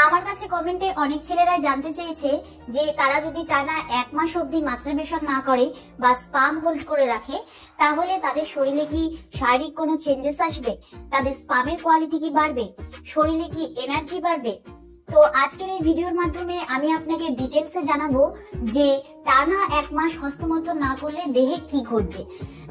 আমার কাছে কমেন্টে অনেক ছেলেরাই জানতে চেয়েছে যে তারা যদি টানা 1 মাস অবধি মাস্টারবেশন না করে বা স্পাম হোল্ড করে রাখে, তাহলে তাদের শরীরে কি শারীরিক কোনো চেঞ্জেস আসবে, তাদের স্পামের কোয়ালিটি কি বাড়বে, শরীরে কি এনার্জি বাড়বে। তো আজকের এই ভিডিওর মাধ্যমে আমি আপনাকে ডিটেলসে জানাবো যে টানা 1 মাস হস্তমৈথুন না করলে দেহে কি ঘটবে।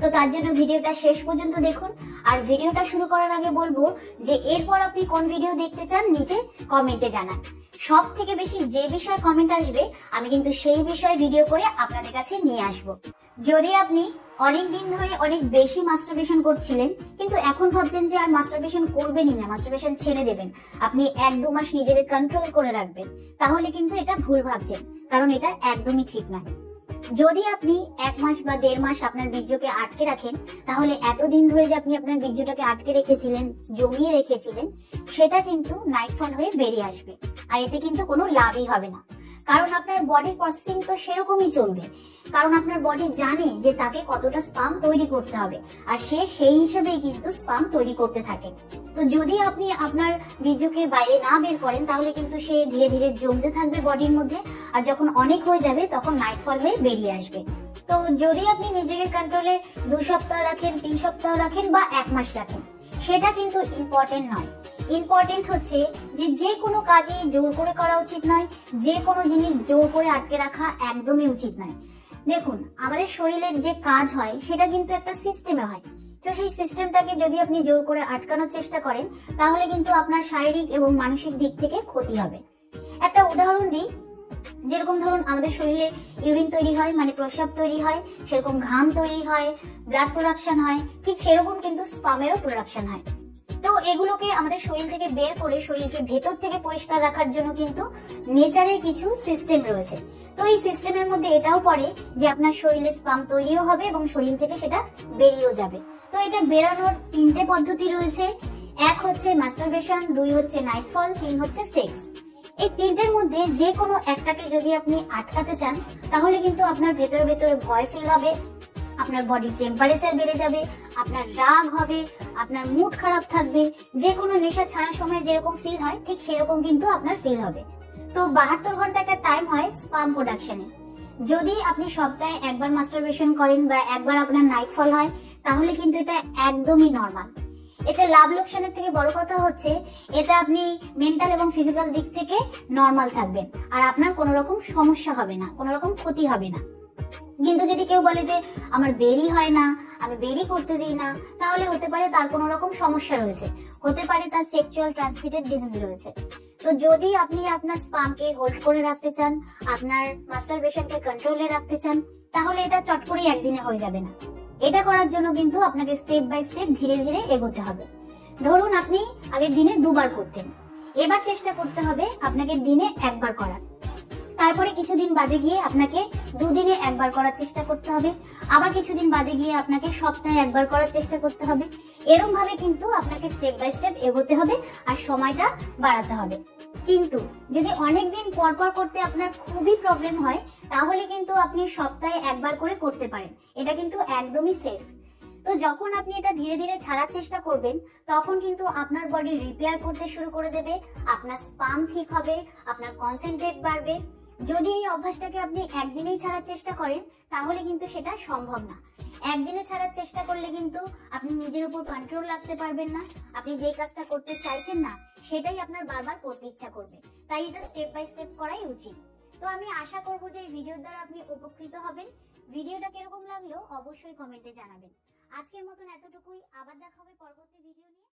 তো তার জন্য ভিডিওটা শেষ পর্যন্ত দেখুন। আর ভিডিওটা শুরু করার আগে বলবো যে এরপর আপনি কোন ভিডিও দেখতে চান নিচে কমেন্টে জানান। সব থেকে বেশি যে বিষয়ে কমেন্ট আসবে আমি কিন্তু সেই বিষয়ে ভিডিও করে আপনাদের কাছে নিয়ে আসব। যদি আপনি অনেক দিন ধরে অনেক বেশি মাস্টারবেশন করছিলেন কিন্তু এখন ভাবছেন যে আর মাস্টারবেশন করবেনই না, মাস্টারবেশন ছেড়ে দেবেন, আপনি 1-2 মাস নিজেকে কন্ট্রোল করে রাখবেন, তাহলে কিন্তু এটা ভুল ভাবছেন, কারণ এটা একদমই ঠিক নয়। যদি আপনি 1 মাস বা 1.5 মাস আপনার বীর্যকে আটকে রাখেন, তাহলে এতদিন ধরে যে আপনি আপনার বীর্যটাকে আটকে রেখেছিলেন, জমিয়ে রেখেছিলেন, সেটা কিন্তু নাইটফল হয়ে বেরিয়ে আসবে। আর এতে কিন্তু কোনো লাভই হবে না, কারণ আপনার বডির প্রসেসিং তো সেরকমই চলবে, কারণ আপনার বডি জানে যে তাকে কতটা স্পাম তৈরি করতে হবে, আর সে সেই হিসেবেই কিন্তু স্পাম তৈরি করতে থাকে। তো যদি আপনি আপনার বীর্যকে বাইরে না বের করেন, তাহলে কিন্তু সে ধীরে ধীরে জমতে থাকবে বডির মধ্যে, আর যখন অনেক হয়ে যাবে তখন নাইটফল হয়ে বেরিয়ে আসবে। তো যদি আপনি নিজেকে কন্ট্রোলে 2 সপ্তাহ রাখেন, 3 সপ্তাহ রাখেন বা 1 মাস রাখেন, সেটা কিন্তু ইম্পর্টেন্ট নয়। ইম্পর্টেন্ট হচ্ছে যে কোনো কাজে জোর করে করা উচিত নয়, যে কোনো জিনিস জোর করে আটকে রাখা একদমই উচিত নয়। দেখুন, আমাদের শরীরের যে কাজ হয় সেটা কিন্তু একটা সিস্টেমে হয়। তো সেই সিস্টেমটাকে যদি আপনি জোর করে আটকানোর চেষ্টা করেন, তাহলে কিন্তু আপনার শারীরিক এবং মানসিক দিক থেকে ক্ষতি হবে। একটা উদাহরণ দিই, যেরকম ধরুন আমাদের শরীরে ইউরিন তৈরি হয়, মানে প্রস্রাব তৈরি হয়, সেরকম ঘাম তৈরি হয়, ব্লাড প্রোডাকশন হয়, ঠিক সেরকম কিন্তু স্পামেরও প্রোডাকশন হয়। তো এগুলোকে আমাদের শরীর থেকে বের করে শরীরকে ভেতর থেকে পরিষ্কার রাখার জন্য কিন্তু নেচারের কিছু সিস্টেম রয়েছে। তো এই সিস্টেমের মধ্যে এটাও পড়ে যে আপনার শরীরে স্পাম তৈরিও হবে এবং শরীর থেকে সেটা বেরিয়েও যাবে। তো এটা বেরানোর 3টে পদ্ধতি রয়েছে। 1 হচ্ছে মাস্টারবেশন, 2 হচ্ছে নাইটফল, 3 হচ্ছে সেক্স। এই 3টের মধ্যে যে কোনো একটাকে যদি আপনি আটকাতে চান, তাহলে কিন্তু আপনার ভেতরে ভেতরে ভয় ফিল হবে, আপনার বডির টেম্পারেচার বেড়ে যাবে, আপনার রাগ হবে, আপনার মুড খারাপ থাকবে, যে কোনো নেশা ছাড়ার সময় যেরকম ফিল হয় ঠিক সেরকম কিন্তু আপনার ফিল হবে। তো 72 ঘন্টা একটা টাইম হয় স্পাম প্রোডাকশনে। যদি আপনি সপ্তাহে 1 বার মাস্টারবেশন করেন বা 1 বার আপনার নাইটফল হয়, তাহলে কিন্তু এটা একদমই নর্মাল। এতে লাভ লোকসানের থেকে বড় কথা হচ্ছে এতে আপনি মেন্টাল এবং ফিজিক্যাল দিক থেকে নর্মাল থাকবেন, আর আপনার কোনো রকম সমস্যা হবে না, কোনো রকম ক্ষতি হবে না। কিন্তু যদি কেউ বলে যে আমার বেরি হয় না, আমি বেরি করতে দিই না, তাহলে হতে পারে তার কোনো রকম সমস্যা রয়েছে, হতে পারে তার সেক্সুয়াল ট্রান্সমিটেড ডিজিজ রয়েছে। তো যদি আপনি আপনার স্পামকে হোল্ড করে রাখতে চান, আপনার মাস্টারবেশনকে কন্ট্রোলে রাখতে চান, তাহলে এটা চট করেই একদিনে হয়ে যাবে না। এটা করার জন্য কিন্তু আপনাকে স্টেপ বাই স্টেপ ধীরে ধীরে এগোতে হবে। ধরুন আপনি আগে দিনে 2 বার করতেন, এবার চেষ্টা করতে হবে আপনাকে দিনে 1 বার করার। তারপরে কিছুদিন বাদে গিয়ে আপনাকে 2 দিনে 1 বার করার চেষ্টা করতে হবে, আবার কিছুদিন বাদে গিয়ে আপনাকে সপ্তাহে 1 বার করার চেষ্টা করতে হবে। এরকম ভাবে কিন্তু আপনাকে স্টেপ বাই স্টেপ এগোতে হবে আর সময়টা বাড়াতে হবে। কিন্তু যদি অনেকদিন পর পর করতে আপনার খুবই প্রবলেম হয়, তাহলে কিন্তু আপনি সপ্তাহে 1 বার করে করতে পারেন, এটা কিন্তু একদমই সেফ। তো যখন আপনি এটা ধীরে ধীরে ছাড়ার চেষ্টা করবেন, তখন কিন্তু আপনার বডি রিপেয়ার করতে শুরু করে দেবে, আপনার স্পাম ঠিক হবে, আপনার কনসেন্ট্রেট বাড়বে। যদি এই অভ্যাসটাকে আপনি একদিনেই ছাড়ার চেষ্টা করেন, তাহলে কিন্তু সেটা সম্ভব না। একদিনে ছাড়ার চেষ্টা করলে কিন্তু আপনি নিজের উপর কন্ট্রোল রাখতে পারবেন না, আপনি যে কাজটা করতে চাইছেন না সেটাই আপনার বারবার করতে ইচ্ছা করবে। তাই এটা স্টেপ বাই স্টেপ করাই উচিত। তো আমি আশা করব যে এই ভিডিওর দ্বারা আপনি উপকৃত হবেন। ভিডিওটা কিরকম লাগলো অবশ্যই কমেন্টে জানাবেন। আজকের মতন এতটুকুই, আবার দেখা হবে পরবর্তী ভিডিও নিয়ে।